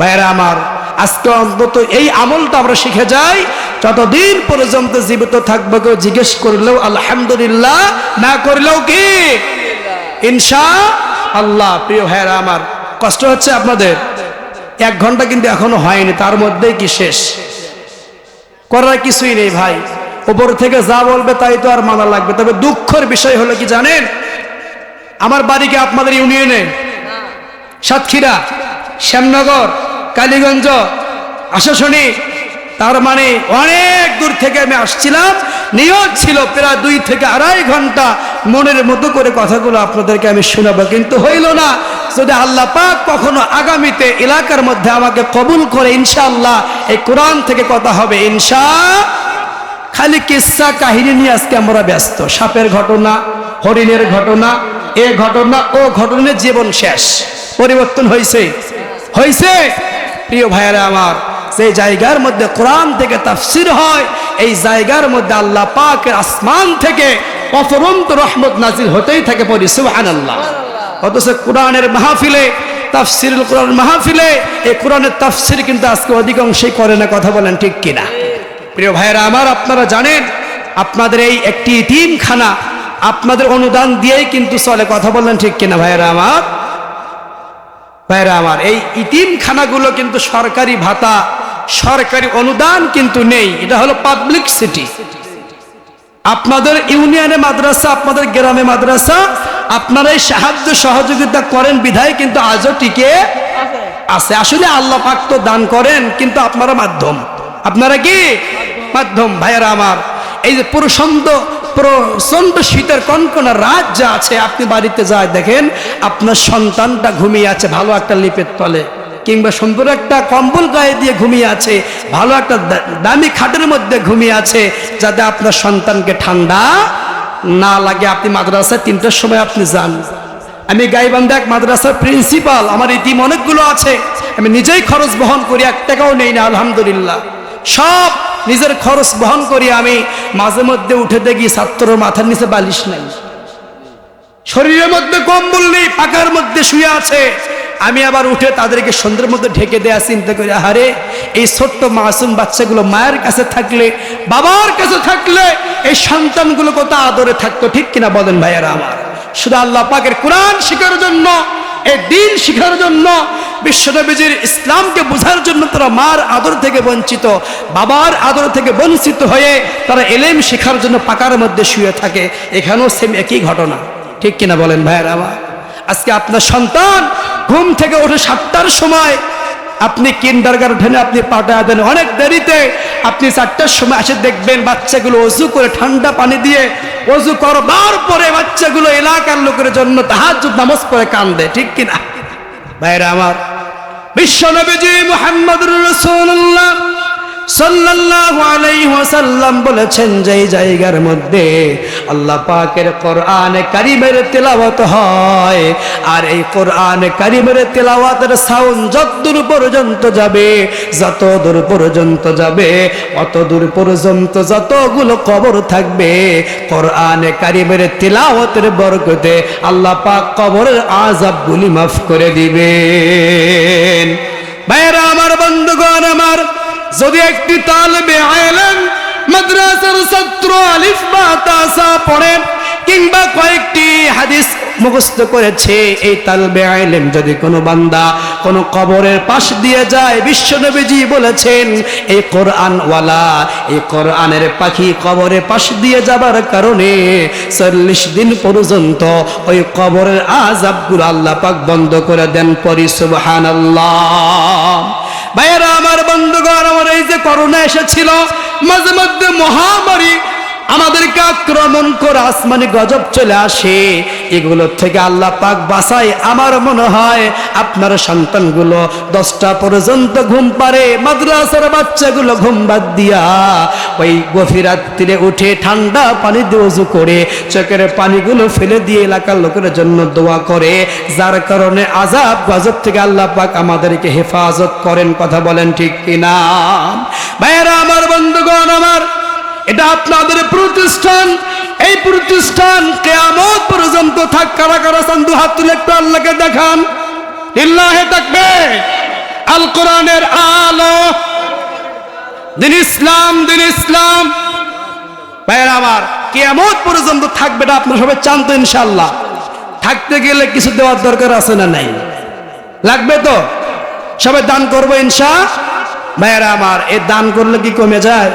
[SPEAKER 1] ভাইরা আমার, আজকে অন্তত এই আমলটা আমরা শিখে যাই, যতদিন পর্যন্ত জীবিত থাকবো কেউ জিজ্ঞেস করলেও আলহামদুলিল্লাহ, না করলেও কি ইনশাআল্লাহ। প্রিয় ভাইরা আমার, কষ্ট হচ্ছে আপনাদের? 1 ঘন্টা কিন্তু এখনো হয়নি, তার মধ্যেই কি শেষ? করার কিছুই নেই ভাই, উপর থেকে যা বলবে তাই তো আর মানা লাগবে। তবে দুঃখের বিষয় হলো কি জানেন, আমার বাড়ি কি আপনাদের ইউনিয়নে? সাতক্ষীরা, শ্যামনগর, কালীগঞ্জ, আশাশুনি, তার মানে অনেক দূর থেকে আমি আসছিলাম। নিয়ত ছিল প্রায় 2 থেকে 2.5 ঘন্টা মনের মতো করে কথাগুলো আপনাদেরকে আমি শোনাবো, কিন্তু হইল না। যদি আল্লাহ পাক কখনো আগামীতে এলাকার মধ্যে আমাকে কবুল করে, ইনশাআল্লাহ এই কোরআন থেকে কথা হবে ইনশাআল্লাহ। খালি কিসসা কাহিনী নিয়ে আজকে আমরা ব্যস্ত। সাপের ঘটনা, হরিণের ঘটনা, এ ঘটনা ও ঘটনার জীবন শেষ। পরিবর্তন হয়েছে? হয়েছে। প্রিয় ভাইয়েরা আমার, যে জায়গার মধ্যে কোরআন থেকে তাফসীর হয়, এই জায়গার মধ্যে আল্লাহ পাকের আসমান থেকে অফুরন্ত রহমত নাজিল হতেই থাকে। পড়ি সুবহানাল্লাহ। অথচ কোরআনের মাহফিলে, তাফসীরুল কোরআন মাহফিলে এই কোরআনের তাফসীর কিন্তু আজকে অধিকাংশই করে না। কথা বলেন ঠিক কিনা? প্রিয় ভাইয়েরা আমার, আপনারা জানেন আপনাদের এই একটি ইতিমখানা আপনাদের অনুদান দিয়েই কিন্তু চলে। কথা বললেন ঠিক কিনা ভাইয়েরা আমার? ভাইয়েরা আমার, এই ইতিমখানাগুলো কিন্তু সরকারি ভাতা, সরকারি অনুদান কিন্তু নেই। এটা হলো পাবলিক সিটি। আপনাদের ইউনিয়নে মাদ্রাসা, আপনাদের গ্রামে মাদ্রাসা, আপনারা এই সাহায্য সহযোগিতা করেন বিধায় কিন্তু আজও টিকে আছে। আসলে আল্লাহ পাক তো দান করেন, কিন্তু আপনারা মাধ্যম। আপনারা কি মাধ্যম? ভাইয়েরা আমার, এই যে প্রচন্ড শীতের কনকনা রাত যা আছে, আপনি বাড়িতে যায় দেখেন আপনার সন্তানটা ঘুমিয়ে আছে ভালো একটা লিপের তলে, কিংবা সুন্দর একটা কম্বল গায়ে দিয়ে ঘুমিয়ে আছে, ভালো একটা দামি খাটের মধ্যে ঘুমিয়ে আছে, যাতে আপনার সন্তানকে ঠান্ডা না লাগে। আপনি মাদ্রাসায় 3টার সময় আপনি যান। আমি গাইবান্ধা এক মাদ্রাসার প্রিন্সিপাল, আমার ইতিম অনেকগুলো আছে, আমি নিজেই খরচ বহন করি, 1 টাকাও নেই না আলহামদুলিল্লাহ। সব নিজের খরচ বহন করি। আমি মাঝে মধ্যে উঠে দেখি ছাত্রর মাথার নিচে বালিশ নাই, শরীরের মধ্যে কম্বল নেই, পাকার মধ্যে শুয়ে আছে। আমি আবার উঠে তাদেরকে সন্ধ্যের মধ্যে ঢেকে দেয়া চিন্তা করি, আরে এই ছোট্ট মাসুম বাচ্চাগুলো মায়ের কাছে থাকলে, বাবার কাছে থাকলে এই সন্তানগুলো কত আদরে থাকতো, ঠিক কিনা বলেন ভাইয়েরা আমার? শুধু আল্লাহ পাকের কোরআন শিখার জন্য, এই দিন শিখার জন্য, বিশ্বনবীর ইসলামকে বোঝার জন্য তারা মার আদর থেকে বঞ্চিত, বাবার আদর থেকে বঞ্চিত হয়ে তারা এলেম শিখার জন্য পাকার মধ্যে শুয়ে থাকে। এখানেও সেম একই ঘটনা, ঠিক কিনা বলেন ভাইয়েরা আমার? আজকে আপনার সন্তান ঘুম থেকে ওঠে 7টার সময়, আপনি কিন্ডারগার্টেনে আপনি পাঠায় দেন, অনেক দেরিতে আপনি 4টার সময় এসে দেখবেন বাচ্চাগুলো অজু করে ঠান্ডা পানি দিয়ে অজু করবার পরে বাচ্চাগুলো এলাকার লোকের জন্য তাহাজ্জুদ নামাজ পড়ে কান্দে, ঠিক কিনা? ভাইরা আমার, বিশ্ব নবীজি মুহাম্মদুর রাসূলুল্লাহ সাল্লাল্লাহু আলাইহি ওয়াসাল্লাম বলেছেন, যেই জায়গার মধ্যে আল্লাহ পাকের কোরআনে কারীমের তেলাওয়াত হয়, আর এই কোরআনে কারীমের তেলাওয়াতের সাউন্ড যতদূর পর্যন্ত যাবে, যত দূর পর্যন্ত যাবে, অত দূর পর্যন্ত যতগুলো কবর থাকবে, কোরআনে কারীমের তেলাওয়াতের বরকতে আল্লাহ পাক কবরের আযাবগুলি মাফ করে দিবেন। ভাইরা আমার, বন্ধুগণ আমার, যদি একটি তালেবে ইলম মাদ্রাসার ছাত্র আলিফ বা তাসা পড়ে কিংবা কয়েকটি হাদিস মুখস্থ করেছে, এই তালেবে ইলম যদি কোনো বান্দা কোনো কবরের পাশ দিয়ে যায়, বিশ্বনবীজি বলেছেন এই কোরআনওয়ালা, এই কোরআনের পাখি কবরের পাশ দিয়ে যাবার কারণে 40 দিন পর্যন্ত ওই কবরের আযাবগুলো আল্লাহ পাক বন্ধ করে দেন। পরি সুবহানাল্লাহ। ভাইয়েরা আমার, বন্ধুগণ আমার, এই যে করোনা এসেছিল, মাঝে মধ্যে মহামারী আমাদেরকে আক্রমণ করে আসমানি গজব চলে আসে, এগুলোর থেকে আল্লাহ পাক বাঁচায়। আমার মনে হয় আপনার সন্তানগুলো 10টা পর্যন্ত ঘুম পারে, মাদ্রাসার বাচ্চাগুলো ঘুম বাদ দিয়া ওই গভীর রাত্রিরে উঠে ঠান্ডা পানি দিয়ে ওযু করে চোখের পানিগুলো ফেলে দিয়ে এলাকার লোকের জন্য দোয়া করে, যার কারণে আযাব গজব থেকে আল্লাহ পাক আমাদেরকে হেফাজত করেন। কথা বলেন ঠিক কিনা? ভাইয়েরা আমার, বন্ধুগণ আমার, এটা আপনাদের প্রতিষ্ঠান, এই প্রতিষ্ঠান কিয়ামত পর্যন্ত থাক। কারা কারা চান্দু হাত তুলে একটু আল্লাহকে দেখান। লিল্লাহি তাকবীর। আল কোরআনের আলো, দিন ইসলাম, দিন ইসলাম। ভাইরা আমার, কিয়ামত পর্যন্ত থাকবে, এটা আপনারা সবাই চান তো ইনশাআল্লাহ? থাকতে গেলে কিছু দেওয়ার দরকার আছে না নাই? লাগবে তো? সবাই দান করবো ইনশাআল্লাহ। ভাইরা আমার, এই দান করলে কি কমে যায়?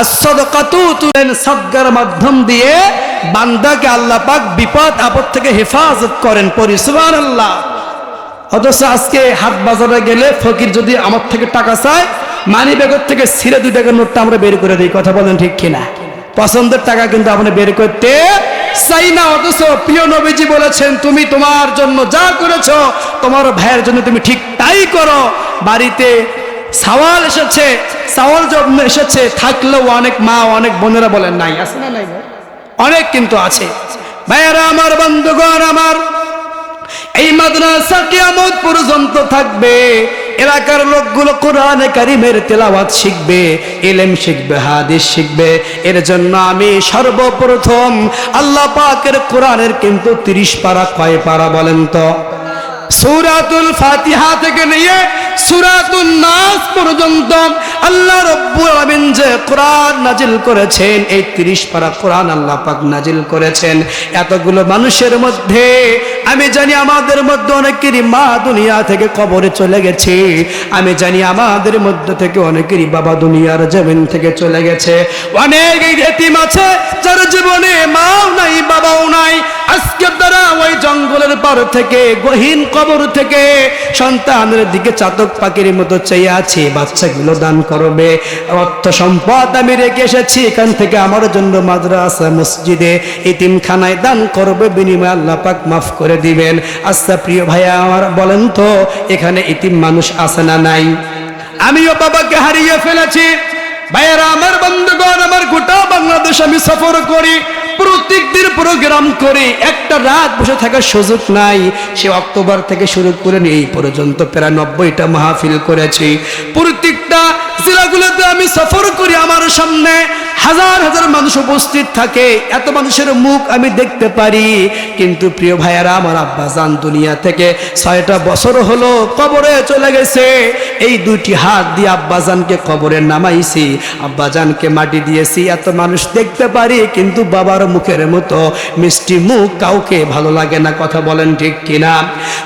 [SPEAKER 1] as-sadaqatu তুলেন, সাদকার মাধ্যম দিয়ে বান্দাকে আল্লাহ পাক বিপদ আপদ থেকে হেফাজত করেন। পরি সুবহানাল্লাহ। অথচ আজকে হাট বাজারে গেলে ফকির যদি আমার থেকে টাকা চায়, মানি ব্যাগের থেকে ছিঁড়ে 2 টাকার নোটটা আমরা বের করে দিই। কথা বলেন ঠিক কিনা? পছন্দের টাকা কিন্তু আপনি বের করতে চাই না। অথচ প্রিয় নবীজি বলেছেন, তুমি তোমার জন্য যা করেছো তোমার ভাইয়ের জন্য তুমি ঠিক তাই করো। বাড়িতে সওয়াল এসেছে, সওয়াল জন্য এসেছে, থাকলেও অনেক মা অনেক বোনেরা বলেন নাই, আছে না নাই? অনেক কিন্তু আছে। ভাইয়েরা আমার, বন্ধুগণ আমার, এই মাদ্রাসা কিয়ামত পর্যন্ত থাকবে। এলাকার লোকগুলো কোরআনে কারীমের তেলাওয়াত শিখবে, ইলম শিখবে, হাদিস শিখবে। এর জন্য আমি সর্বপ্রথম আল্লাহ পাকের কোরআনের কিন্তু 30 পারা, কয় পারা বলেন তো? সূরাতুল ফাতিহা থেকে নিয়ে সূরাতুন নাস পর্যন্ত আল্লাহ রাব্বুল আলামিন যে কোরআন নাজিল করেছেন, এই 30 পারা কোরআন আল্লাহ পাক নাজিল করেছেন। এতগুলো মানুষের মধ্যে আমি জানি আমাদের মধ্যে অনেকেরই মা দুনিয়া থেকে কবরে চলে গেছে। আমি জানি আমাদের মধ্যে থেকে অনেকেরই বাবা দুনিয়ার জমিন থেকে চলে গেছে। অনেক এতিম আছে যার জীবনে মাও নাই, বাবাও নাই। আজকে তারা ওই জঙ্গলের পার থেকে, গহীন কবর থেকে সন্তানের দিকে চাতক পাখির মতো চেয়ে আছে। বাচ্চাগুলো দান করবে, অর্থ সম্পদ আমি রেখে এসেছি, এখান থেকে আমার জন্য মাদ্রাসা, মসজিদে, এতিমখানায় দান করবে, বিনিময়ে আল্লাহ পাক মাফ করে দিবেন। আচ্ছা প্রিয় ভাইয়া আমার, বলেন তো এখানে এতিম মানুষ আছে না নাই? আমিও বাবাকে হারিয়ে ফেলেছি। ভাইয়েরা আমার, বন্ধুগণ আমার, গোটা বাংলাদেশ আমি সফর করি, প্রত্যেকদিন প্রোগ্রাম করে, একটা রাত বসে থাকার সুযোগ নাই। সে অক্টোবর থেকে শুরু করে এই পর্যন্ত প্রায় 90টা মাহফিল করেছি। প্রত্যেকটা জেলাগুলোতে আমি সফর করি, আমার সামনে হাজার হাজার মানুষ উপস্থিত থাকে, এত মানুষের মুখ আমি দেখতে পারি। কিন্তু প্রিয় ভাইয়ারা আমার, আব্বাজান দুনিয়া থেকে 6টা বছর হলো কবরে চলে গেছে। এই 2টি হাত দিয়ে আব্বাজানকে কবরে নামাইছি, আব্বাজানকে মাটি দিয়েছি। এত মানুষ দেখতে পারি, কিন্তু বাবার মুখের মতো মিষ্টি মুখ কাউকে ভালো লাগে না। কথা বলেন ঠিক কিনা?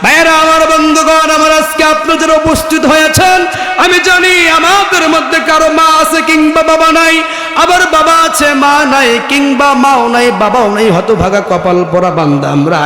[SPEAKER 1] ভাইয়ারা আমার, বন্ধুগণ আমার, আজকে আপনাদের উপস্থিত হয়েছেন, আমি জানি আমাদের মধ্যে কারো মা আছে কিংবা বাবা নাই, আবার বাবা আছে মা নাই, কিংবা মাও নাই বাবাও নাই, হতভাগা কপাল পোড়া বান্দা আমরা।